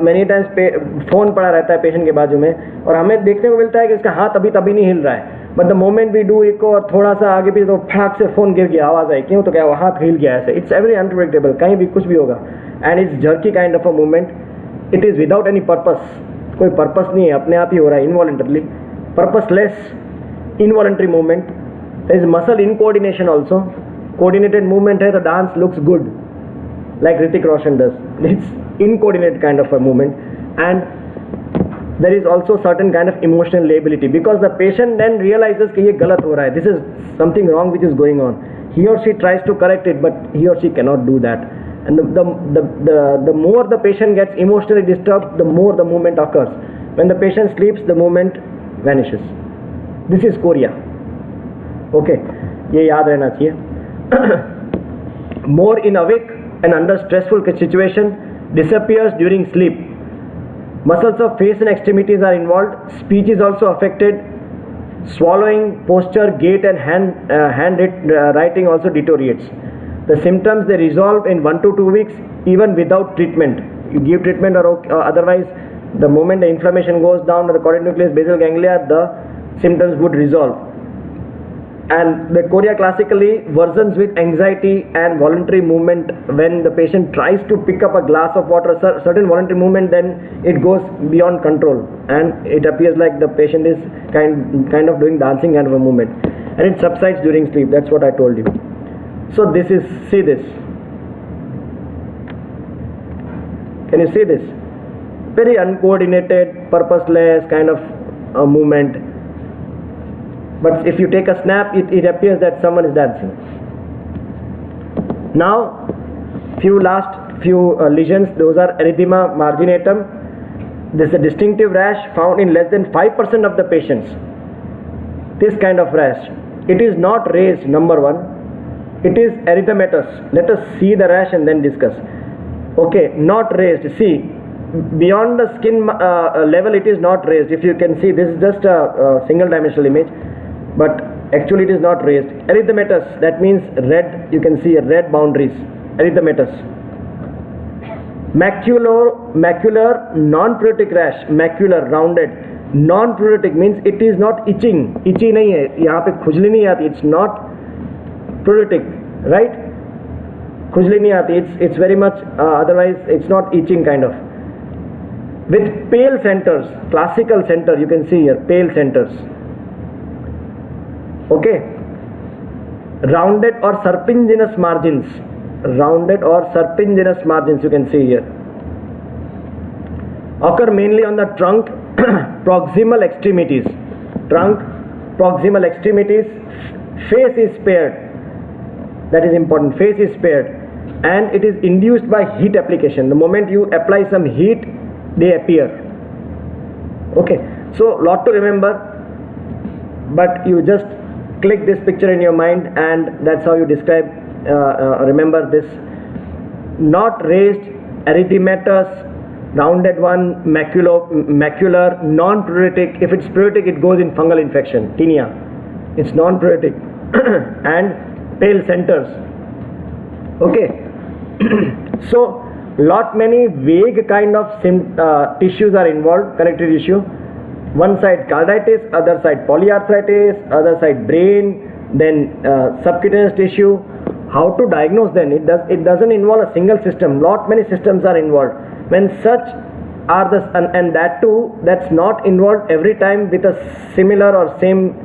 many times phone पड़ा रहता है patient के बाजू में और हमें देखने को मिलता है कि इसका हाथ अभी तभी नहीं हिल रहा है. But the moment we do echo और थोड़ा सा आगे भी तो फटाक से फ़ोन गिर गया, आवाज़ आई, क्यों, तो क्या वो हाथ हिल गया ऐसे. इट्स वेरी अनप्रेडिक्टेबल, कहीं भी कुछ भी होगा. And it's jerky kind of a movement. It is without any purpose, कोई पर्पस नहीं है, अपने आप ही हो रहा है, involuntarily, purposeless involuntary movement. There is muscle incoordination also. Coordinated movement है तो dance looks good like Hrithik Roshan does. It's incoordinated kind of a movement, and there is also certain kind of emotional lability because the patient then realizes कि ये गलत हो रहा है, this is something wrong which is going on. He or she tries to correct it, but he or she cannot do that. And the more the patient gets emotionally disturbed, the more the movement occurs. When the patient sleeps, the movement vanishes. This is chorea. Okay, ये याद रहना चाहिए. More in awake and under stressful situation, disappears during sleep. Muscles of face and extremities are involved. Speech is also affected. Swallowing, posture, gait and hand writing also deteriorates. The symptoms they resolve in 1 to 2 weeks even without treatment. You give treatment or otherwise, the moment the inflammation goes down to the caudate nucleus, basal ganglia, the symptoms would resolve. And the chorea classically worsens with anxiety and voluntary movement. When the patient tries to pick up a glass of water, certain voluntary movement, then it goes beyond control and it appears like the patient is kind of doing dancing kind of a movement, and it subsides during sleep. That's what I told you. So this is, see this, can you see this? Very uncoordinated, purposeless kind of movement. But if you take a snap, it appears that someone is dancing. Now, few lesions, those are erythema marginatum. This is a distinctive rash found in less than 5% of the patients. This kind of rash, it is not raised, number one. It is erythematous. Let us see the rash and then discuss. Okay, not raised. See, beyond the skin level, it is not raised. If you can see, this is just a single dimensional image. But actually it is not raised. Erythematous, that means red, you can see red boundaries. Erythematous. Macular non-pruritic rash. Macular, rounded. Non-pruritic means it is not itching. Itchy नहीं है, यहाँ पे खुजली नहीं आती. It's not pruritic, right? खुजली नहीं आती. It's very much otherwise it's not itching kind of. With pale centers, classical center, you can see here pale centers. Okay, rounded or serpiginous margins. Rounded or serpiginous margins you can see here. Occur mainly on the trunk proximal extremities, trunk, proximal extremities, face is spared. That is important. Face is spared, and it is induced by heat application. The moment you apply some heat, they appear. Okay, so lot to remember, but you just click this picture in your mind, and that's how you describe, remember this. Not raised, erythematous, rounded one, macular, non-pruritic. If it's pruritic, it goes in fungal infection, tinea. It's non-pruritic, and pale centers. Okay. So lot many vague kind of tissues are involved, connective tissue. One side carditis, other side polyarthritis, other side brain, then subcutaneous tissue. How to diagnose then? It doesn't involve a single system. Lot many systems are involved. When such are the and that too, that's not involved every time with a similar or same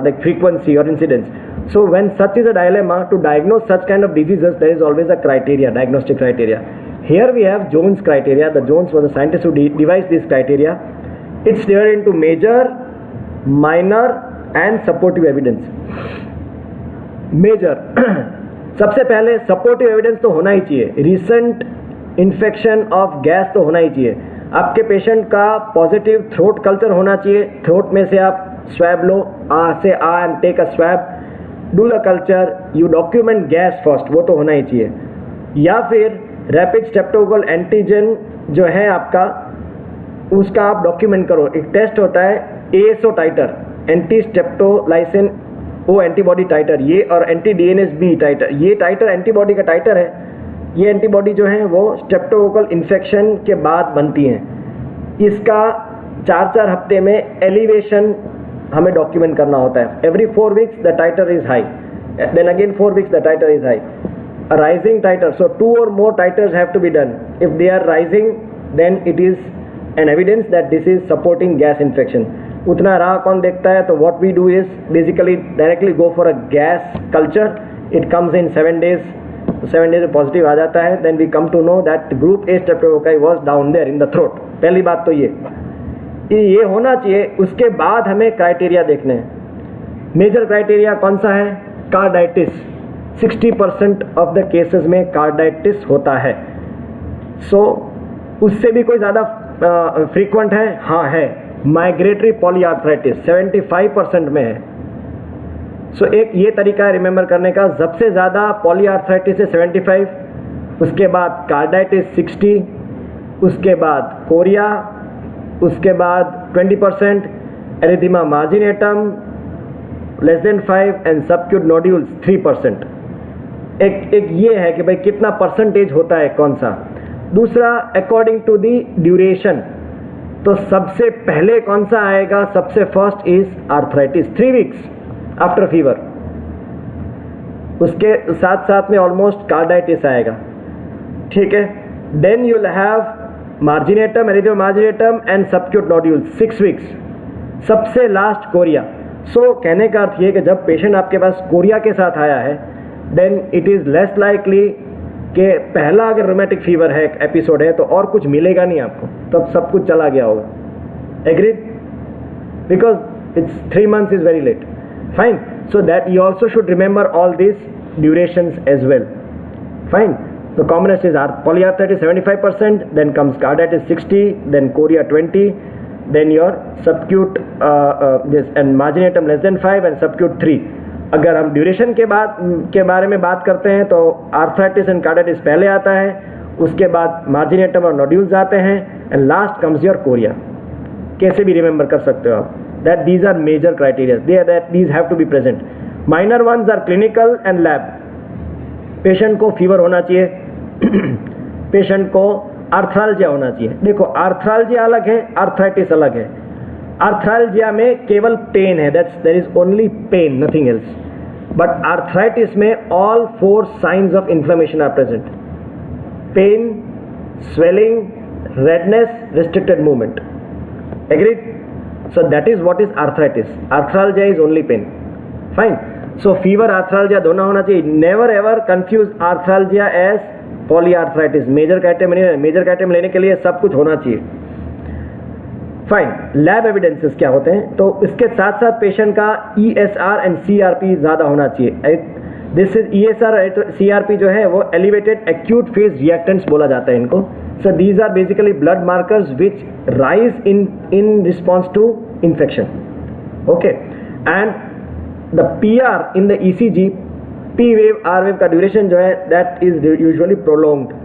like frequency or incidence. So when such is a dilemma, to diagnose such kind of diseases, there is always a criteria, diagnostic criteria. Here we have Jones criteria. The Jones was a scientist who devised this criteria. It's divided into major, minor and supportive evidence. Major सबसे पहले supportive evidence तो होना ही चाहिए. Recent infection of gas तो होना ही चाहिए. आपके patient का पॉजिटिव थ्रोट कल्चर होना चाहिए. थ्रोट में से आप स्वैब लो, and take a swab, do the culture, you document गैस फर्स्ट, वो तो होना ही चाहिए. या फिर रैपिड स्ट्रेप्टोकोकल एंटीजन जो है आपका, उसका आप डॉक्यूमेंट करो. एक टेस्ट होता है ASO titre, anti streptolysin O antibody titre, ये और एंटी डीएनएस बी टाइटर. ये टाइटर एंटीबॉडी का टाइटर है. ये एंटीबॉडी जो है वो स्ट्रेप्टोकोकल इन्फेक्शन के बाद बनती हैं. इसका 4-4 हफ्ते में एलिवेशन हमें डॉक्यूमेंट करना होता है. Every 4 weeks the titre is high, then again 4 weeks the titre is high. A rising titer, so 2 or more titers have to be done. If they are rising, then it is an evidence that this is supporting gas infection. उतना रहा कौन देखता है? तो what we do is basically directly go for a gas culture. It comes in 7 days. 7 days में positive आ जाता है. Then we come to know that group A streptococci was down there in the throat. पहली बात तो ये होना चाहिए. उसके बाद हमें क्राइटेरिया देखने हैं. मेजर क्राइटेरिया कौन सा है? कार्डाइटिस. 60% ऑफ द केसेस में कार्डाइटिस होता है. सो उससे भी कोई ज़्यादा फ्रीक्वेंट है? हाँ है. माइग्रेटरी पॉलीआर्थराइटिस 75% में है. सो एक ये तरीका है रिमेंबर करने का. सबसे ज़्यादा पॉलीआर्थराइटिस है 75, उसके बाद कार्डाइटिस 60, उसके बाद कोरिया, उसके बाद 20%, erythema marginatum less than 5 and subcut nodules 3%. एक ये है कि भाई कितना परसेंटेज होता है कौन सा. दूसरा अकॉर्डिंग टू दी ड्यूरेशन, तो सबसे पहले कौन सा आएगा? सबसे first is arthritis 3 weeks after fever. उसके साथ साथ में ऑलमोस्ट कार्डाइटिस आएगा. ठीक है. Then you will have marginatum, erythema marginatum and subcut nodules 6 weeks. सबसे लास्ट कोरिया. सो कहने का अर्थ ये कि जब पेशेंट आपके पास कोरिया के साथ आया है, then it is less likely कि पहला अगर रोमेटिक फीवर है, एपिसोड है, तो और कुछ मिलेगा नहीं आपको, तब सब कुछ चला गया होगा. Agreed? Because it's 3 months is very late. Fine. So that you also should remember all this durations as well. Fine. So commonest is polyarthritis 75%, then comes carditis 60, then chorea 20, then your subacute this and marginatum less than 5 and subacute 3. अगर हम duration के बारे में बात करते हैं तो arthritis and carditis पहले आता है, उसके बाद मार्जिनेटम और नोड्यूल्स आते हैं, and last comes your chorea. कैसे भी रिमेंबर कर सकते हो आप. That these are major criteria, that these have to be present. Minor ones are clinical and lab. Patient को फीवर होना चाहिए, पेशेंट को आर्थराल्जिया होना चाहिए. देखो आर्थराल्जिया अलग है, आर्थराइटिस अलग है. आर्थराल्जिया में केवल पेन है, there is only pain, nothing else. But arthritis में all 4 signs of inflammation are present. Pain, swelling, redness, restricted movement. Agreed? So that is what is arthritis. Arthralgia is only pain. Fine. So fever arthralgia दोनों होना चाहिए. Never ever confuse arthralgia as polyarthritis. Major criteria लेने के लिए सब कुछ होना चाहिए. फाइन, लैब एविडेंसेस क्या होते हैं? तो इसके साथ साथ पेशेंट का ESR एंड CRP ज़्यादा होना चाहिए। दिस इज ESR CRP जो है वो एलिवेटेड एक्यूट फेज रिएक्टेंट्स बोला जाता है इनको। So these are basically blood markers which rise in response to infection. Okay, and the PR in the ECG, P wave R wave का duration जो है that is usually prolonged.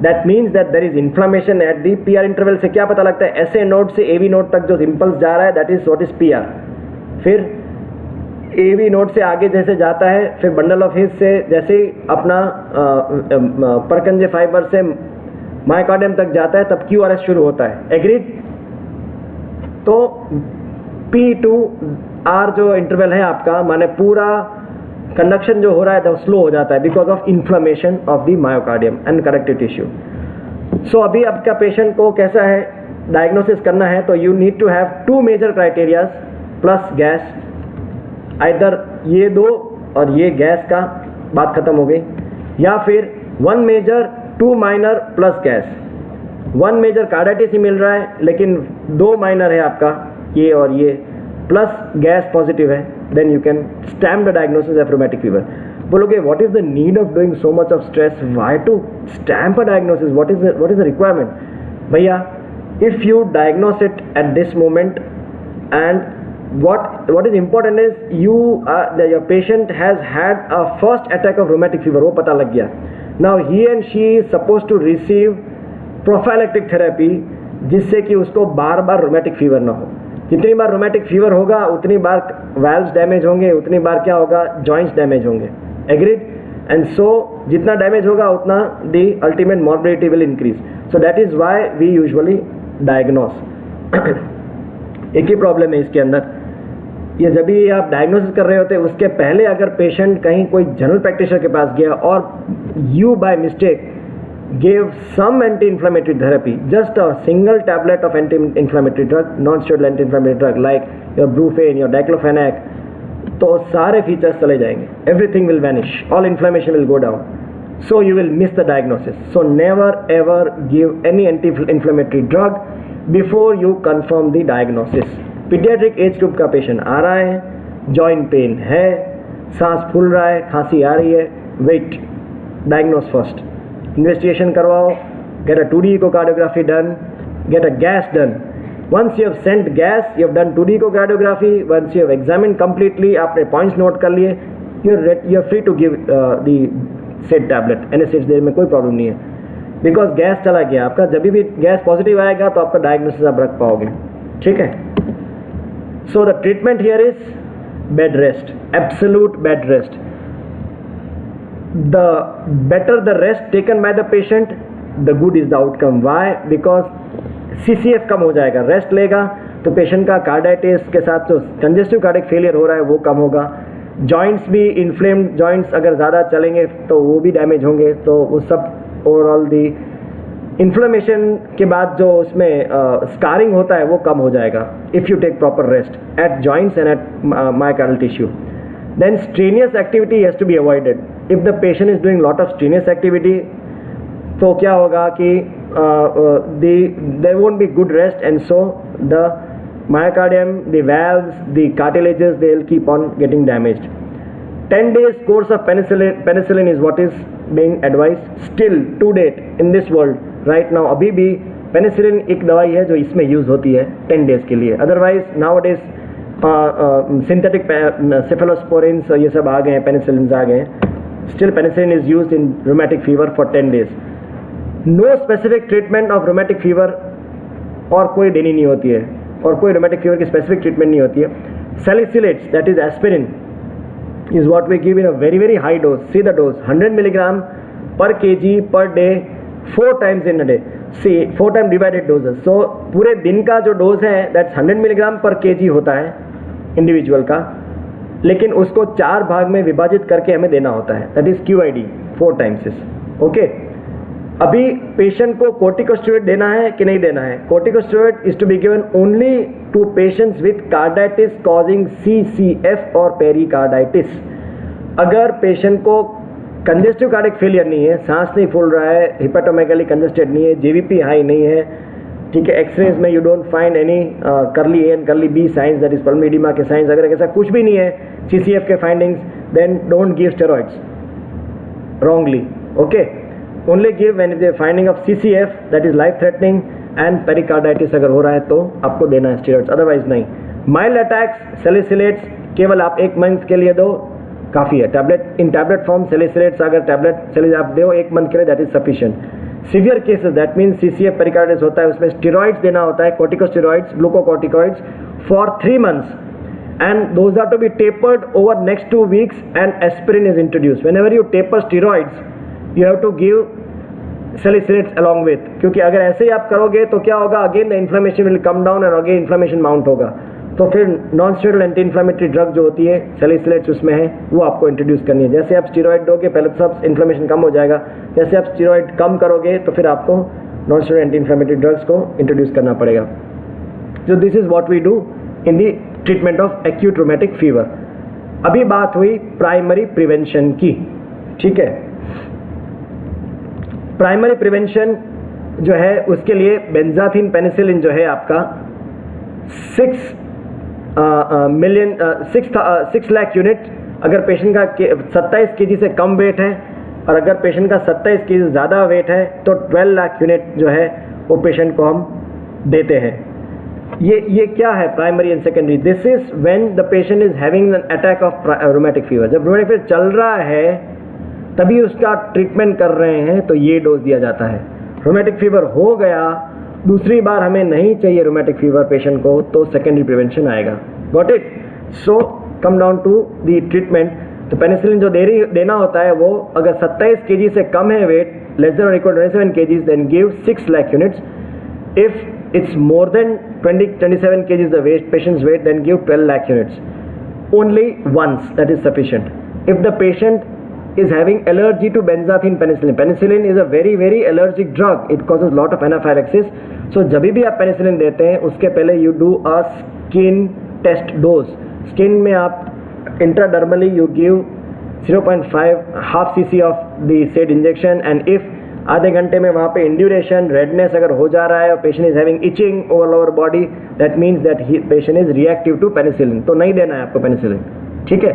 That means that there is inflammation at the PR interval. से क्या पता लगता है? SA node से AV node तक जो इम्पल्स जा रहा है that is what is PR। फिर AV नोड से आगे जैसे जाता है, फिर बंडल ऑफ हिज से जैसे ही अपना परकंजे फाइबर से मायोकार्डियम तक जाता है तब QRS शुरू होता है। एग्रीड? तो P to R जो इंटरवल है आपका, माने पूरा कंडक्शन जो हो रहा है वो स्लो हो जाता है because of inflammation of the myocardium and connective tissue. So अभी आपका पेशेंट को कैसा है डायग्नोसिस करना है? तो you need to have 2 major criterias plus GAS. Either ये दो और ये गैस का बात खत्म हो गई, या फिर 1 major 2 minor plus GAS. 1 major carditis ही मिल रहा है लेकिन 2 माइनर है आपका ये और ये, प्लस गैस पॉजिटिव है, then you can stamp the diagnosis of rheumatic fever. बोलोगे what is the need of doing so much of stress, why to stamp a diagnosis, what is the requirement? भैया, if you diagnose it at this moment and what is important is your patient has had a first attack of rheumatic fever, वो पता लग गया। Now he and she is supposed to receive prophylactic therapy जिससे कि उसको बार बार rheumatic fever ना हो। जितनी बार rheumatic fever होगा उतनी बार valves डैमेज होंगे, उतनी बार क्या होगा, joints डैमेज होंगे। Agreed? And so जितना डैमेज होगा उतना the ultimate morbidity will increase. So that is why we usually diagnose। एक ही प्रॉब्लम है इसके अंदर, ये जब भी आप डायग्नोसिस कर रहे होते हैं उसके पहले अगर पेशेंट कहीं कोई जनरल प्रैक्टिशनर के पास गया और you by mistake gave some anti inflammatory therapy, just a single tablet of anti inflammatory drug, non steroidal anti inflammatory drug like your brufen, your diclofenac, तो सारे फीचर्स चले जाएंगे, everything will vanish, all inflammation will go down, so you will miss the diagnosis. So never ever give any anti inflammatory drug before you confirm the diagnosis. Paediatric age group का patient आ रहा है, joint pain है, सांस फूल रहा है, खांसी आ रही है, वेट, डायग्नोस फर्स्ट, इन्वेस्टिगेशन करवाओ, get a 2D echocardiography done, get a gas done. Once you have sent gas, you have done 2D echocardiography, once you have examined completely, आपने पॉइंट्स नोट कर लिए, you are free to give the said tablet, NSAIDs देने में कोई problem नहीं है because gas चला गया आपका। जब भी गैस पॉजिटिव आएगा तो आपका डायग्नोसिस आप रख पाओगे, ठीक है। So the treatment here is bed rest, absolute bed rest. The better the rest taken by the patient, the good is the outcome. Why? Because CCF कम हो जाएगा, रेस्ट लेगा तो पेशेंट का कार्डाइटिस के साथ जो कंजेस्टिव कार्डिक फेलियर हो रहा है वो कम होगा। जॉइंट्स भी इन्फ्लेम्ड जॉइंट्स अगर ज़्यादा चलेंगे तो वो भी डैमेज होंगे, तो वो सब ओवरऑल दी इन्फ्लेमेशन के बाद जो उसमें स्कारिंग होता है वो कम हो जाएगा if you take proper rest at joints and at myocardial tissue. Then strenuous activity has to be avoided. If the patient is doing lot of strenuous activity तो क्या होगा कि there won't be good rest and so the myocardium, the valves, the cartilages, they will keep on getting damaged. 10 days course of penicillin is what is being advised still to date in this world right now। अभी भी penicillin एक दवाई है जो इसमें use होती है 10 days के लिए। अदरवाइज nowadays synthetic cephalosporins ये सब आ गए हैं, penicillins आ गए हैं। Still penicillin is used in rheumatic fever for 10 days। No specific treatment of rheumatic fever और कोई देनी नहीं होती है, और कोई rheumatic fever की specific treatment नहीं होती है। Salicylates, that is aspirin, is what we give in a very very high dose. See the dose, 100 milligram per kg per day, 4 times in a day. See 4 time divided doses. So पूरे दिन का जो dose है that's 100 milligram per kg होता है individual का, लेकिन उसको 4 भाग में विभाजित करके हमें देना होता है, that is QID 4 times is okay। अभी पेशेंट को कोर्टिकोस्टेरॉइड देना है कि नहीं देना है? Corticosteroid is to be given only to patients with carditis causing CCF और पेरिकार्डाइटिस। अगर पेशेंट को कंजेस्टिव कार्डिक फेलियर नहीं है, सांस नहीं फूल रहा है, हिपेटोमेगाली कंजेस्टेड नहीं है, JVP हाई नहीं है, ठीक है, एक्सरेज में you don't find any curly A and curly B signs, that is pulmonary oedema के साइंस, अगर ऐसा कुछ भी नहीं है CCF के findings, then don't give steroids wrongly. Okay, only give when the finding of CCF that is life threatening and pericarditis अगर हो रहा है तो आपको देना है स्टेरॉइड्स, अदरवाइज नहीं. माइल्ड अटैक्स सैलिसिलेट्स केवल आप 1 मंथ के लिए दो, काफ़ी है. टैबलेट इन टैबलेट फॉर्म सैलिसिलेट्स अगर टैबलेट आप दो 1 मंथ के लिए, that is sufficient. Severe cases that mean CCF pericarditis होता है, उसमें स्टेरॉइड्स देना होता है, corticosteroids, glucocorticoids for 3 months. And those are to be tapered over next 2 weeks and aspirin is introduced. Whenever you taper steroids, you have to give salicylates along with. क्योंकि अगर ऐसे ही आप करोगे तो क्या होगा, again the inflammation will come down और again inflammation mount होगा. तो फिर non steroidal anti inflammatory drug जो होती है सैलिसिलेट्स उसमें है, वो आपको इंट्रोड्यूस करनी है. जैसे आप स्टेरॉइड दोगे पहले तो सब इन्फ्लेमेशन कम हो जाएगा, जैसे आप स्टेरॉइड कम करोगे तो फिर आपको non steroidal anti inflammatory drugs को इंट्रोड्यूस करना पड़ेगा. So this is what we do in the treatment of acute rheumatic fever. अभी बात हुई प्राइमरी प्रिवेंशन की, ठीक है. प्राइमरी प्रिवेंशन जो है उसके लिए बेंजाथिन पेनिसिलिन जो है आपका 6 लाख यूनिट, अगर पेशेंट का 27 kg से कम वेट है और अगर पेशेंट का 27 kg से ज़्यादा वेट है तो 12 लाख यूनिट जो है वो पेशेंट को हम देते हैं. ये क्या है primary and secondary? This is when the patient is having an attack of rheumatic fever. जब रूमेटिक फीवर चल रहा है तभी उसका ट्रीटमेंट कर रहे हैं तो ये डोज दिया जाता है. रूमेटिक फीवर हो गया, दूसरी बार हमें नहीं चाहिए रूमेटिक फीवर पेशेंट को, तो सेकेंडरी प्रिवेंशन आएगा. Got it? So come down to the treatment. तो पेनिसिलिन जो देना होता है वो अगर 27 kg से कम है वेट, लेस देन और equal 27 kg, then give 6 lakh units. If it's more than 27 kg the weight, patient's weight, then give 12 lakh units. Only once, that is sufficient. If the patient is having allergy to benzathine penicillin, penicillin is a very very allergic drug. It causes lot of anaphylaxis. So जब भी आप penicillin देते हैं उसके पहले you do a skin test dose. Skin में आप intradermally you give 0.5 half cc of the said injection, and if आधे घंटे में वहाँ पे इंड्यूरेशन रेडनेस अगर हो जा रहा है और patient is having itching over lower body, that means that patient is reactive to penicillin, तो नहीं देना है आपको पेनिसिलिन. ठीक है.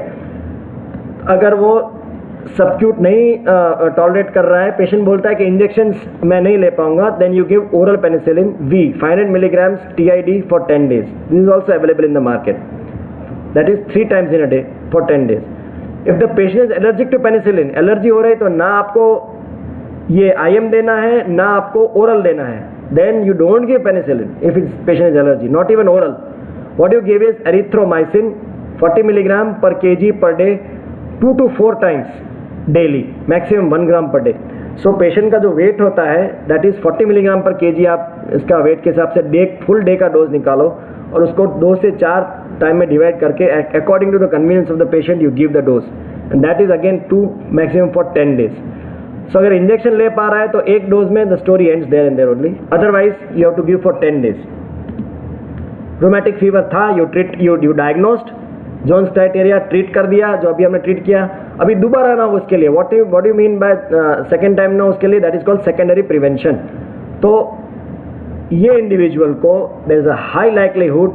अगर वो सबक्यूट नहीं टॉलरेट कर रहा है, पेशेंट बोलता है कि इंजेक्शन मैं नहीं ले पाऊंगा, then you give oral penicillin V 500 milligrams TID for 10 days. This is also available in the market. That is 3 times in a day for 10 days. If the patient is allergic to penicillin, allergy हो रही तो ना आपको ये IM देना है ना आपको ओरल देना है. Then you don't give penicillin if it's patient is allergy, not even oral. What you give is erythromycin 40 milligram per kg per day 2 to 4 times daily, maximum 1 gram per day. So patient का जो wait होता है that is 40 milligram per kg. आप इसका wait के हिसाब से full day का डोज निकालो और उसको 2 से 4 टाइम में डिवाइड करके according to the convenience of the patient you give the dose, and that is again 2 maximum for 10 days. सो अगर इंजेक्शन ले पा रहा है तो एक डोज में the story ends there and there only, otherwise you have to give for 10 days. Rheumatic fever था, you diagnosed, Jones criteria treat कर दिया, जो अभी हमने ट्रीट किया. अभी दोबारा ना हो उसके लिए, what you mean by second time ना उसके लिए, that is called secondary prevention. तो ये इंडिविजुअल को there is a high likelihood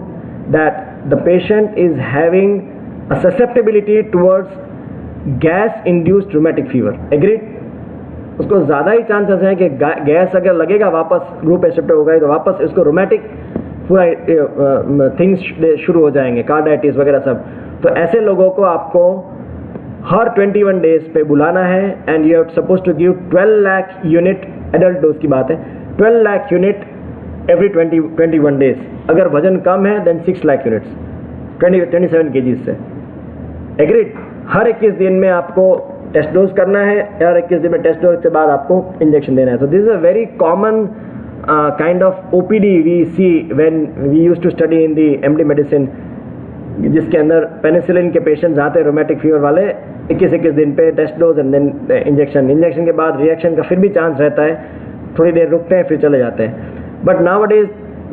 that the patient is having a susceptibility towards GAS induced rheumatic fever. Agreed? उसको ज़्यादा ही चांसेस हैं कि गैस अगर लगेगा वापस ग्रुप एसेप्टिव होगा तो वापस इसको रोमेटिक पूरा थिंग्स शुरू हो जाएंगे, कार्डाइटिस वगैरह सब. तो ऐसे लोगों को आपको हर 21 days पे बुलाना है, and you are suppose to give 12 lakh unit, adult dose की बात है, 12 लाख यूनिट एवरी 21 days. अगर वजन कम है देन 6 लाख यूनिट्स 27 kg से. एग्रीड? हर 21 दिन में आपको टेस्ट डोज करना है, हर 21 दिन में टेस्ट डोज के बाद आपको इंजेक्शन देना है. So this is a very common kind of OPD we see when we used to study in the MD medicine, जिसके अंदर पेनिसिलिन के पेशेंट्स आते हैं रूमेटिक फीवर वाले 21 दिन पे test dose and then injection के बाद रिएक्शन का फिर भी चांस रहता है, थोड़ी देर रुकते हैं फिर चले जाते हैं. But nowadays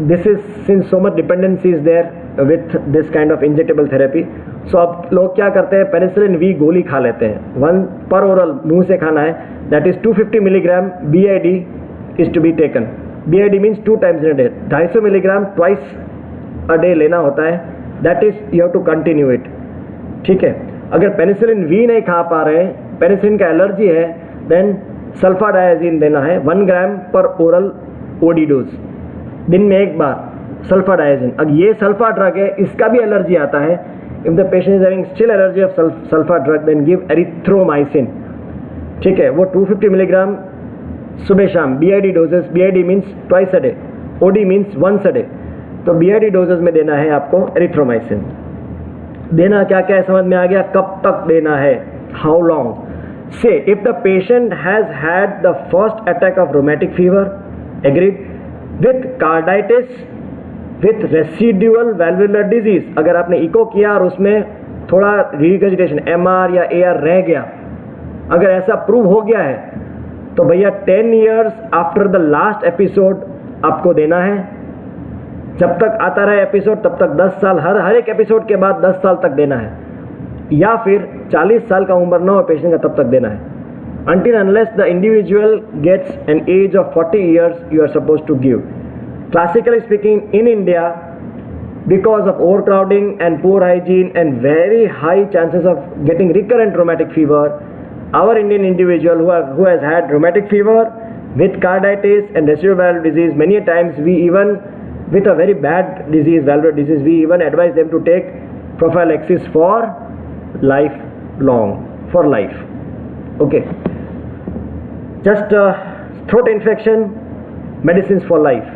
this is since so much dependency is there with this kind of injectable therapy. So अब लोग क्या करते हैं, पेनिसिलिन V गोली खा लेते हैं, 1 per oral मुंह से खाना है, that is 250 milligram BID is to be taken BID means 2 times in a day, 250 milligram twice a day लेना होता है. That is you have to continue it. ठीक है. अगर पेनिसिलिन V नहीं खा पा रहे हैं, पेनिसिलिन का एलर्जी है, देन सल्फाडायाजिन देना है 1 ग्राम पर ओरल OD डोज, दिन में एक बार सल्फाडायाजिन. अब ये सल्फा ड्रग है, इसका भी एलर्जी आता है. If the patient is having still allergy of sulfa drug, then give erythromycin. ठीक है. वो 250 मिलीग्राम सुबह शाम BID doses. BID means twice a day, OD means once a day. तो BID डोजेस में देना है आपको एरिथ्रोमाइसिन. देना क्या क्या है समझ में आ गया. कब तक देना है, how long. Say if the patient has had the first attack of rheumatic fever, agreed, with carditis, with residual valvular disease. अगर आपने इको किया और उसमें थोड़ा रिगर्जिटेशन MR या AR रह गया, अगर ऐसा प्रूव हो गया है, तो भैया 10 years after the last episode आपको देना है. जब तक आता रहे एपिसोड तब तक 10 साल, हर एक एपिसोड के बाद 10 साल तक देना है. या फिर 40 साल का उम्र न हो पेशेंट का तब तक देना है. until unless the individual gets an age of 40 years you are supposed to give. Classically speaking, in India, because of overcrowding and poor hygiene and very high chances of getting recurrent rheumatic fever, our Indian individual who has had rheumatic fever with carditis and residual valve disease, many times we even, with a very bad disease, valvular disease, we even advise them to take prophylaxis for lifelong, for life. Okay. Just throat infection, medicines for life.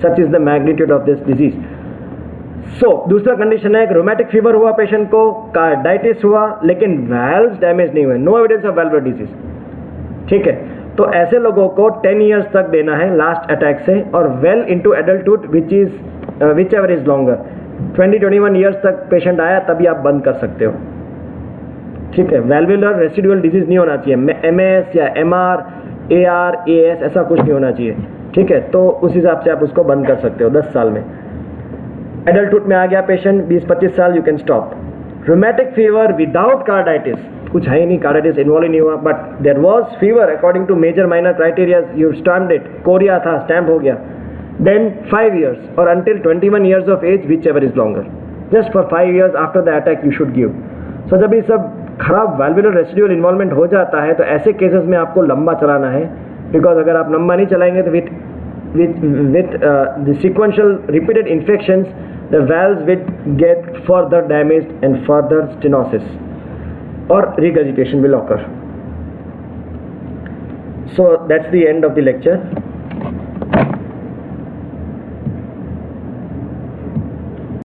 Such is the magnitude of this disease. So, दूसरा condition है कि rheumatic fever हुआ patient को, carditis हुआ, लेकिन valves damage नहीं हुए, no evidence of वैल्वुलर disease. ठीक है. तो ऐसे लोगों को 10 years तक देना है लास्ट अटैक से, और well into adulthood which ever is longer. 20-21 years तक पेशेंट आया तभी आप बंद कर सकते हो. ठीक है. वैल्वुलर रेसिडुअल डिजीज नहीं होना चाहिए, MS या MR, AR, AS ऐसा कुछ नहीं होना चाहिए. ठीक है. तो उस हिसाब से आप उसको बंद कर सकते हो 10 साल में. एडल्टहुड में आ गया पेशेंट 20-25 साल, you can stop. Rheumatic fever without carditis, कुछ है ही नहीं, कार्डाइटिस इन्वॉल्व ही नहीं हुआ, but there was fever according to major minor criteria, you stamped it, chorea था, स्टैम्प हो गया. देन 5 years और until 21 years of age, which ever is longer. Just for 5 years after the attack you should give. So जब ये सब खराब वैल्वुलर residual involvement हो जाता है तो ऐसे केसेस में आपको लंबा चलाना है, बिकॉज अगर आप लंबा नहीं चलाएंगे तो with the sequential repeated infections, the valves will get further damaged and further stenosis or regurgitation will occur. So that's the end of the lecture.